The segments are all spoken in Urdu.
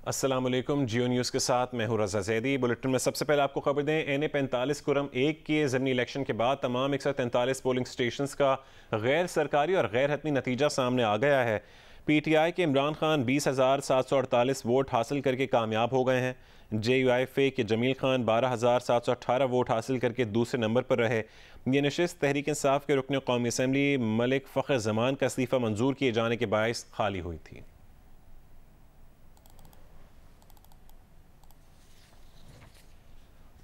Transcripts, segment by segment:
السلام علیکم، جیو نیوز کے ساتھ میں ہوں رضا زیدی۔ بلٹن میں سب سے پہلے آپ کو خبر دیں، NA45-1 کے ضمنی الیکشن کے بعد تمام 143 پولنگ سٹیشنز کا غیر سرکاری اور غیر حتمی نتیجہ سامنے آ گیا ہے۔ PTI کے عمران خان 20,748 ووٹ حاصل کر کے کامیاب ہو گئے ہیں۔ JUIFA کے جمیل خان 12,718 ووٹ حاصل کر کے دوسرے نمبر پر رہے۔ یہ نشست تحریک انصاف کے رکن قومی اسمبلی ملک فخر زمان کا استعفیٰ منظور کیے جانے کے باعث خالی ہوئی تھی۔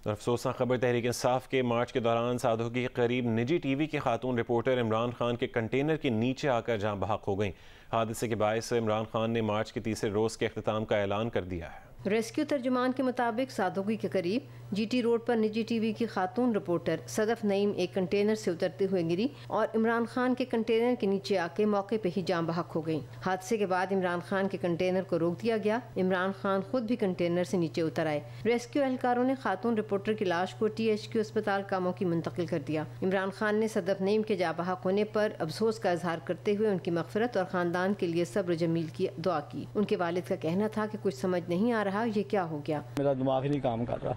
افسوسناک خبر، تحریک انصاف کے مارچ کے دوران سادھوکی کے قریب نجی ٹی وی کی خاتون رپورٹر عمران خان کے کنٹینر کے نیچے آ کر جاں بحق ہو گئیں۔ حادثے کے باعث عمران خان نے مارچ کے تیسرے روز کے اختتام کا اعلان کر دیا ہے۔ ریسکیو ترجمان کے مطابق سادھوکی کے قریب GT روڈ پر نجی ٹی وی کی خاتون رپورٹر صدف نعیم ایک کنٹینر سے اترتے ہوئے گری اور عمران خان کے کنٹینر کے نیچے آ کے موقع پہ ہی جاں بحق ہو گئیں۔ حادثے کے بعد عمران خان کے کنٹینر کو روک دیا گیا۔ عمران خان خود بھی کنٹینر سے نیچے اتر آئے۔ ریسکیو اہلکاروں نے خاتون رپورٹر کی لاش کو THQ اسپتال کاموکی منتقل کر دیا۔ عمران خان نے صدف نعیم کے جاں بحق ہونے پر افسوس کا اظہار کرتے ہوئے ان کی مغفرت اور خاندان کے لیے صبر جمیل کی دعا کی۔ ان کے والد کا کہنا تھا کہ کچھ سمجھ نہیں آ رہا، یہ کیا ہو گیا۔ میرا دماغ ہی نہیں کام کر رہا،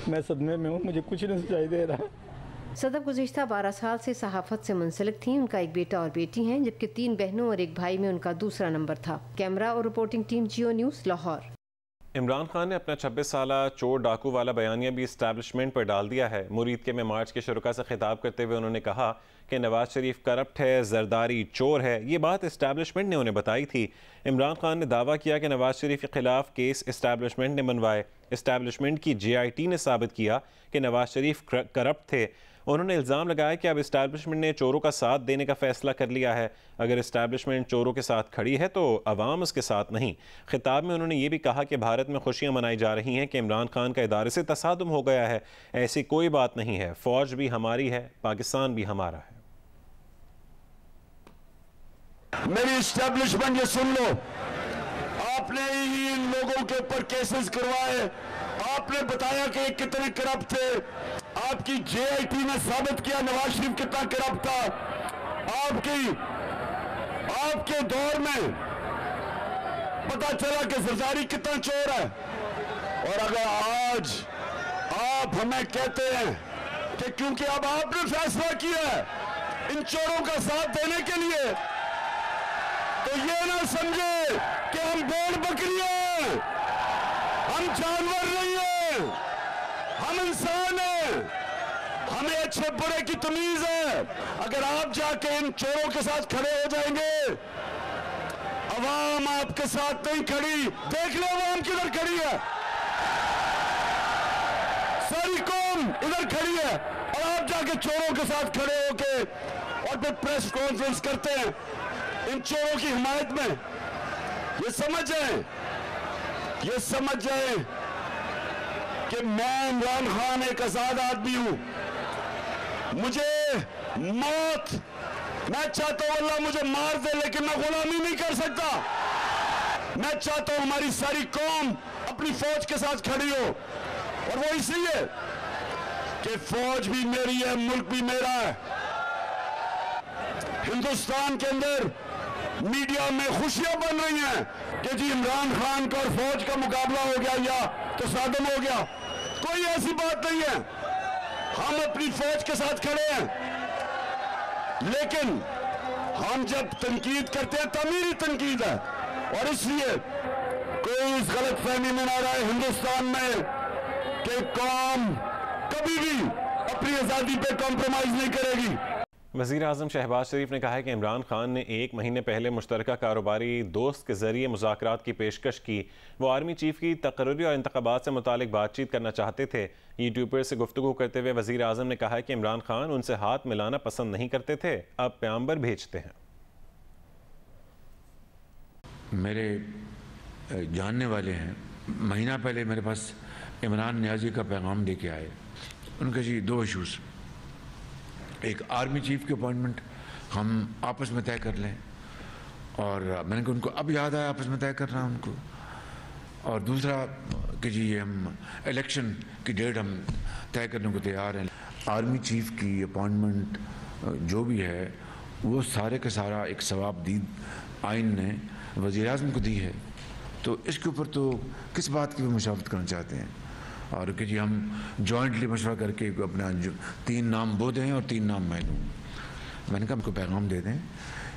میں صدمے میں ہوں، مجھے کچھ نہیں سمجھائی دے رہا۔ صدف گزشتہ 12 سال سے صحافت سے منسلک تھیں۔ ان کا ایک بیٹا اور بیٹی ہیں، جبکہ 3 بہنوں اور ایک بھائی میں ان کا دوسرا نمبر تھا۔ کیمرہ اور reporting team Geo News, Lahore. Imran Khan نے اپنا 26 سالہ چور ڈاکو والا بیانیہ بھی اسٹیبلشمنٹ پر ڈال دیا ہے۔ مرید میں مارچ کے شرکاء سے خطاب کرتے ہوئے انہوں نے کہا کہ نواز شریف کرپٹ ہے، زرداری چور ہے۔ یہ بات اسٹیبلشمنٹ نے انہیں بتائی تھی۔ عمران خان نے دعویٰ کیا کہ نواز شریف کے خلاف کیس اسٹیبلشمنٹ نے بنوائے۔ اسٹیبلشمنٹ کی JIT نے ثابت کیا کہ نواز شریف کرپٹ تھے۔ انہوں نے الزام لگایا کہ اب اسٹیبلشمنٹ نے چوروں کا ساتھ دینے کا فیصلہ کر لیا ہے۔ اگر اسٹیبلشمنٹ چوروں کے ساتھ کھڑی ہے تو عوام اس کے ساتھ نہیں۔ خطاب میں انہوں نے یہ بھی کہا کہ بھارت میں خوشیاں منائی جا رہی ہیں کہ عمران خان کا ادارے سے تصادم ہو گیا ہے۔ ایسی کوئی بات نہیں ہے، فوج بھی ہماری ہے، پاکستان بھی ہمارا ہے۔ میری اسٹیبلشمنٹ یہ سن لو، آپ نے ہی ان لوگوں کے اوپر کیسز کروائے، آپ نے بتایا کہ کتنے کرپٹ تھے، آپ کی JIT نے ثابت کیا نواز شریف کتنا کرپٹ تھا۔ آپ کے دور میں پتا چلا کہ زرداری کتنا چور ہے، اور اگر آج آپ ہمیں کہتے ہیں کہ کیونکہ اب آپ نے فیصلہ کیا ہے ان چوروں کا ساتھ دینے کے لیے، تو یہ نہ سمجھے کہ ہم بھیڑ بکری ہیں، ہم جانور نہیں ہیں، ہم انسان ہیں، ہمیں اچھے برے کی تمیز ہے۔ اگر آپ جا کے ان چوروں کے ساتھ کھڑے ہو جائیں گے، عوام آپ کے ساتھ نہیں کھڑی، دیکھ لو عوام کدھر کھڑی ہے، ساری قوم ادھر کھڑی ہے، اور آپ جا کے چوروں کے ساتھ کھڑے ہو کے اور پھر پریس کانفرنس کرتے ہیں ان چوروں کی حمایت میں۔ یہ سمجھ جائیں کہ میں عمران خان ایک آزاد آدمی ہوں۔ مجھے موت، میں چاہتا ہوں اللہ مجھے مار دے، لیکن میں غلامی نہیں کر سکتا۔ میں چاہتا ہوں ہماری ساری قوم اپنی فوج کے ساتھ کھڑی ہو، اور وہ اس لیے کہ فوج بھی میری ہے، ملک بھی میرا ہے۔ ہندوستان کے اندر میڈیا میں خوشیاں بن رہی ہیں کہ جی عمران خان کا اور فوج کا مقابلہ ہو گیا یا تصادم ہو گیا۔ کوئی ایسی بات نہیں ہے، ہم اپنی فوج کے ساتھ کھڑے ہیں، لیکن ہم جب تنقید کرتے ہیں تعمیری تنقید ہے، اور اس لیے کوئی اس غلط فہمی میں نہ رہے ہندوستان میں کہ قوم کبھی بھی اپنی آزادی پہ کمپرومائز نہیں کرے گی۔ وزیر اعظم شہباز شریف نے کہا ہے کہ عمران خان نے 1 مہینے پہلے مشترکہ کاروباری دوست کے ذریعے مذاکرات کی پیشکش کی۔ وہ آرمی چیف کی تقرری اور انتخابات سے متعلق بات چیت کرنا چاہتے تھے۔ یوٹیوبر سے گفتگو کرتے ہوئے وزیر اعظم نے کہا کہ عمران خان ان سے ہاتھ ملانا پسند نہیں کرتے تھے، اب پیغمبر بھیجتے ہیں۔ میرے جاننے والے ہیں، مہینہ پہلے میرے پاس عمران نیازی کا پیغام دے کے آئے۔ ان کے 2 ایشوز، ایک آرمی چیف کی اپوائنٹمنٹ ہم آپس میں طے کر لیں، اور میں نے کہا ان کو اب یاد آیا آپس میں طے کرنا ان کو، اور دوسرا کہ جی ہم الیکشن کی ڈیٹ ہم طے کرنے کو تیار ہیں۔ آرمی چیف کی اپوائنٹمنٹ جو بھی ہے وہ سارے کا سارا ایک ثواب دید آئین نے وزیر اعظم کو دی ہے، تو اس کے اوپر تو کس بات کی بھی مشاورت کرنا چاہتے ہیں؟ اور کہ جی ہم جوائنٹلی مشورہ کر کے اپنا 3 نام وہ دیں اور 3 نام میں دوں. میں نے کہا ہم کو پیغام دے دیں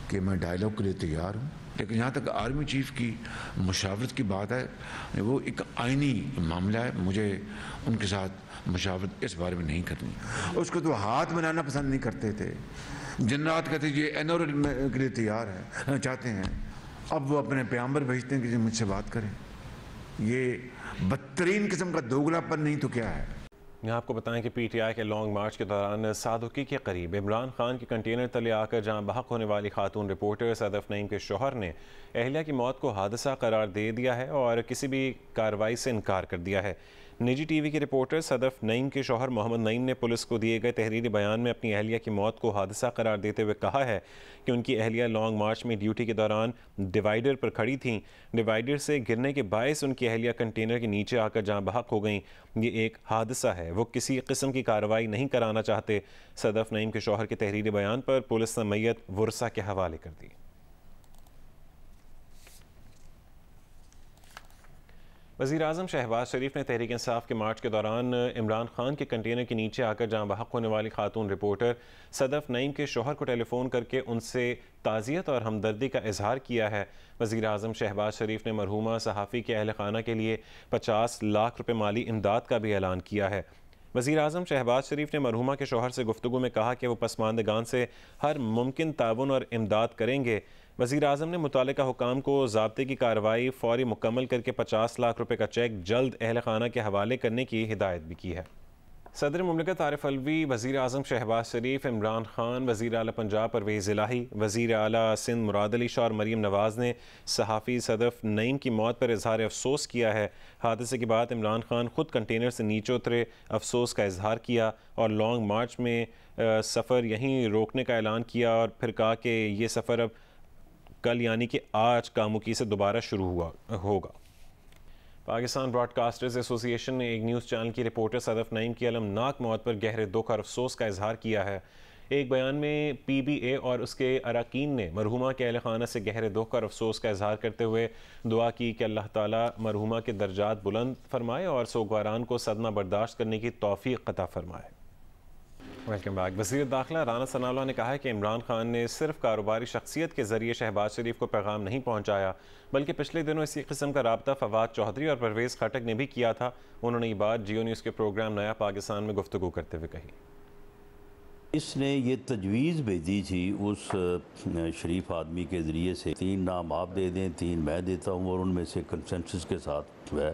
کہ میں ڈائلاگ کے لیے تیار ہوں، لیکن جہاں تک آرمی چیف کی مشاورت کی بات ہے وہ ایک آئینی معاملہ ہے، مجھے ان کے ساتھ مشاورت اس بارے میں نہیں کرنی. اس کو تو ہاتھ بنانا پسند نہیں کرتے تھے، جن رات کہتے یہ انور کے لیے تیار ہے چاہتے ہیں، اب وہ اپنے پیغمبر بھیجتے ہیں کہ مجھ سے بات کریں. یہ بدترین قسم کا دوگلا پن نہیں تو کیا ہے؟ یہاں آپ کو بتائیں کہ پی ٹی آئی کے لانگ مارچ کے دوران صادقی کے قریب عمران خان کے کنٹینر تلے آ کر جہاں بحق ہونے والی خاتون رپورٹر صدف نعیم کے شوہر نے اہلیہ کی موت کو حادثہ قرار دے دیا ہے اور کسی بھی کارروائی سے انکار کر دیا ہے. نجی ٹی وی کی رپورٹر صدف نعیم کے شوہر محمد نعیم نے پولیس کو دیے گئے تحریری بیان میں اپنی اہلیہ کی موت کو حادثہ قرار دیتے ہوئے کہا ہے کہ ان کی اہلیہ لانگ مارچ میں ڈیوٹی کے دوران ڈیوائیڈر پر کھڑی تھیں. ڈیوائیڈر سے گرنے کے باعث ان کی اہلیہ کنٹینر کے نیچے آ کر جہاں بحق ہو گئیں. یہ ایک حادثہ ہے، وہ کسی قسم کی کارروائی نہیں کرانا چاہتے. صدف نعیم کے شوہر کے تحریری بیان پر پولیس نے میت ورثہ کے حوالے کر دی. وزیر اعظم شہباز شریف نے تحریک انصاف کے مارچ کے دوران عمران خان کے کنٹینر کے نیچے آ کر جہاں بحق ہونے والی خاتون رپورٹر صدف نعیم کے شوہر کو ٹیلی فون کر کے ان سے تعزیت اور ہمدردی کا اظہار کیا ہے. وزیر اعظم شہباز شریف نے مرحومہ صحافی کے اہل خانہ کے لیے 50 لاکھ روپے مالی امداد کا بھی اعلان کیا ہے. وزیر اعظم شہباز شریف نے مرحومہ کے شوہر سے گفتگو میں کہا کہ وہ پسماندگان سے ہر ممکن تعاون اور امداد کریں گے. وزیر اعظم نے متعلقہ حکام کو ضابطے کی کارروائی فوری مکمل کر کے 50 لاکھ روپے کا چیک جلد اہل خانہ کے حوالے کرنے کی ہدایت بھی کی ہے. صدر مملکت عارف علوی، وزیر اعظم شہباز شریف، عمران خان، وزیر اعلیٰ پنجاب پرویز الہی، وزیر اعلیٰ سندھ مراد علی شاہ اور مریم نواز نے صحافی صدف نعیم کی موت پر اظہار افسوس کیا ہے. حادثے کے بعد عمران خان خود کنٹینر سے نیچے اترے، افسوس کا اظہار کیا اور لانگ مارچ میں سفر یہیں روکنے کا اعلان کیا اور پھر کہا کہ یہ سفر اب کل یعنی کہ آج کاموکی سے دوبارہ شروع ہوگا. پاکستان براڈ کاسٹرز ایسوسی ایشن نے ایک نیوز چینل کی رپورٹر صدف نعیم کی المناک موت پر گہرے دکھ اور افسوس کا اظہار کیا ہے. ایک بیان میں پی بی اے اور اس کے اراکین نے مرحومہ کے اہل خانہ سے گہرے دکھ اور افسوس کا اظہار کرتے ہوئے دعا کی کہ اللہ تعالیٰ مرحومہ کے درجات بلند فرمائے اور سوگواران کو صدمہ برداشت کرنے کی توفیق عطا فرمائے. Welcome back. وزیر داخلہ رانا ثناءاللہ نے کہا ہے کہ عمران خان نے صرف کاروباری شخصیت کے ذریعے شہباز شریف کو پیغام نہیں پہنچایا بلکہ پچھلے دنوں اسی قسم کا رابطہ فواد چودھری اور پرویز خٹک نے بھی کیا تھا. انہوں نے یہ بات جیو نیوز کے پروگرام نیا پاکستان میں گفتگو کرتے ہوئے کہی. اس نے یہ تجویز بھیجی تھی اس شریف آدمی کے ذریعے سے 3 نام آپ دے دیں 3 میں دیتا ہوں اور ان میں سے کنسنسس کے ساتھ جو ہے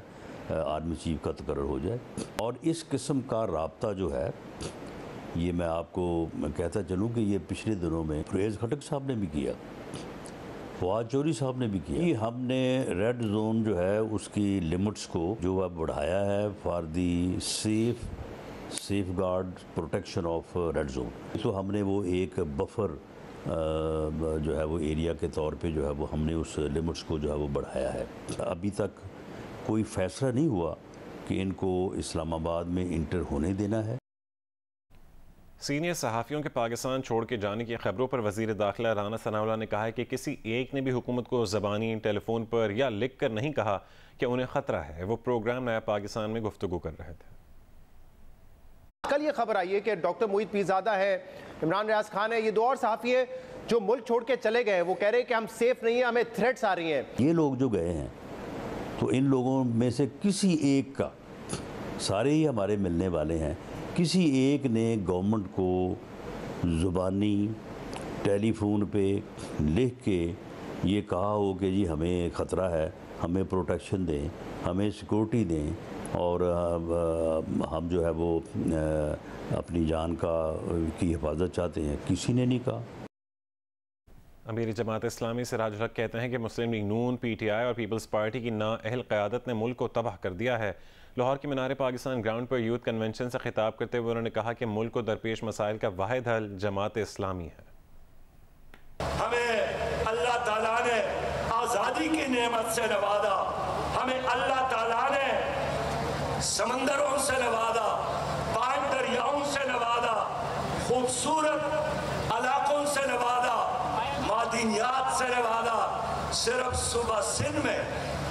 آرمی چیف کا تقرر ہو جائے. اور اس قسم کا رابطہ جو ہے یہ میں آپ کو کہتا چلوں کہ یہ پچھلے دنوں میں پرویز خٹک صاحب نے بھی کیا، فواد چودھری صاحب نے بھی کیا. یہ ہم نے ریڈ زون جو ہے اس کی لیمٹس کو جو ہے بڑھایا ہے for the safeguard protection of red zone. تو ہم نے وہ ایک بفر جو ہے وہ ایریا کے طور پہ جو ہے وہ ہم نے اس لیمٹس کو جو ہے وہ بڑھایا ہے. ابھی تک کوئی فیصلہ نہیں ہوا کہ ان کو اسلام آباد میں انٹر ہونے دینا ہے. سینئر صحافیوں کے پاکستان چھوڑ کے جانے کی خبروں پر وزیر داخلہ رانا ثناءاللہ نے کہا ہے کہ کسی ایک نے بھی حکومت کو زبانی، ٹیلی فون پر یا لکھ کر نہیں کہا کہ انہیں خطرہ ہے. وہ پروگرام نیا پاکستان میں گفتگو کر رہے تھے. کل یہ خبر آئی ہے کہ ڈاکٹر موید پیرزادہ ہے، عمران ریاض خان ہے، یہ 2 اور صحافی ہیں جو ملک چھوڑ کے چلے گئے. وہ کہہ رہے ہیں کہ ہم سیف نہیں ہیں، ہمیں تھریٹس آ رہی ہیں. یہ لوگ جو گئے ہیں تو ان لوگوں میں سے کسی ایک کا، سارے ہی ہمارے ملنے والے ہیں، کسی ایک نے گورنمنٹ کو زبانی ٹیلی فون پہ لکھ کے یہ کہا ہو کہ جی ہمیں خطرہ ہے، ہمیں پروٹیکشن دیں، ہمیں سیکورٹی دیں اور ہم جو ہے وہ اپنی جان کی حفاظت چاہتے ہیں. کسی نے نہیں کہا. امیر جماعت اسلامی سراج الحق کہتے ہیں کہ مسلم league known, P T I اور پیپلز پارٹی کی نااہل قیادت نے ملک کو تباہ کر دیا ہے. لاہور کے مینار پاکستان گراؤنڈ پر یوتھ کنونشن سے خطاب کرتے ہوئے انہوں نے کہا کہ ملک کو درپیش مسائل کا واحد حل جماعت اسلامی ہے. ہمیں اللہ تعالیٰ نے آزادی کی نعمت سے نوازا، ہمیں اللہ تعالیٰ نے سمندروں سے نوازا، پاک دریاؤں سے نوازا، خوبصورت علاقوں سے نوازا، معدنیات سے نوازا. صرف صوبہ سندھ میں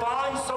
500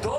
2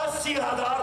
80,000